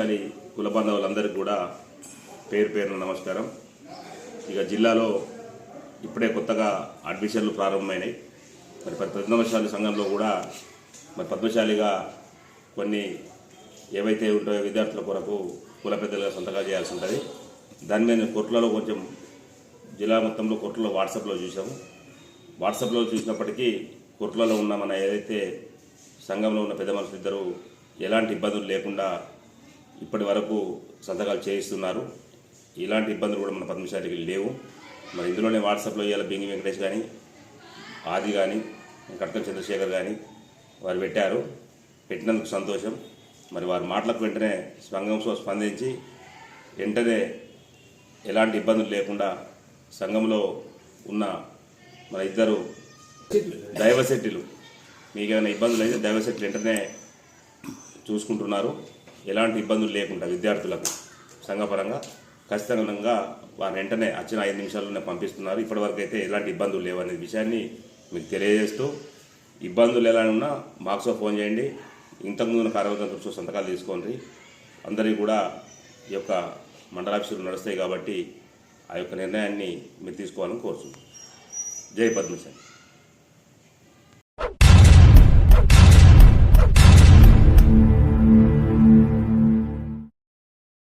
పద్మశాలి కుల బాంధవులందరికీ కూడా పేరు పేరున నమస్కారం. ఇక జిల్లాలో ఇప్పుడే కొత్తగా అడ్మిషన్లు ప్రారంభమైనాయి. మరి పద్మశాలి సంఘంలో కూడా మరి పద్మశాలిగా కొన్ని ఏవైతే ఉంటాయో విద్యార్థుల కొరకు కుల పెద్దలుగా సంతకాలు చేయాల్సి ఉంటుంది. దాని మీద కోర్టులలో కొంచెం జిల్లా మొత్తంలో కోర్టులో వాట్సాప్లో చూసాము. వాట్సాప్లో చూసినప్పటికీ కోర్టులలో ఉన్న మన ఏదైతే సంఘంలో ఉన్న పెద్ద మనుషులు ఇద్దరు ఎలాంటి ఇబ్బందులు లేకుండా ఇప్పటి వరకు సంతకాలు చేయిస్తున్నారు. ఇలాంటి ఇబ్బందులు కూడా మన పద్మశాలికి లేవు. మరి ఇందులోనే వాట్సాప్లో ఇవాళ బింగి వెంకటేష్ కానీ, ఆది కానీ, కట్కం చంద్రశేఖర్ కానీ వారు పెట్టినందుకు సంతోషం. మరి వారి మాటలకు వెంటనే సంఘంతో స్పందించి వెంటనే ఎలాంటి ఇబ్బందులు లేకుండా సంఘంలో ఉన్న మన ఇద్దరు దైవశెట్టిలు మీకు ఏమైనా ఇబ్బందులు అయితే దైవశెట్టిలు వెంటనే చూసుకుంటున్నారు. ఎలాంటి ఇబ్బందులు లేకుండా విద్యార్థులకు సంఘపరంగా ఖచ్చితంగా వారు వెంటనే వచ్చిన 5 నిమిషాల్లోనే పంపిస్తున్నారు. ఇప్పటివరకు అయితే ఎలాంటి ఇబ్బందులు లేవనే విషయాన్ని మీకు తెలియజేస్తూ, ఇబ్బందులు ఎలా ఉన్నా మాక్సో ఫోన్ చేయండి. ఇంతకుముందు కార్యవర్గంతో సంతకాలు తీసుకోండి. అందరికీ కూడా ఈ యొక్క మండలాఫీసులు నడుస్తాయి కాబట్టి ఆ యొక్క నిర్ణయాన్ని మీరు తీసుకోవాలని కోరుతున్నాను. జై పద్మశాలి.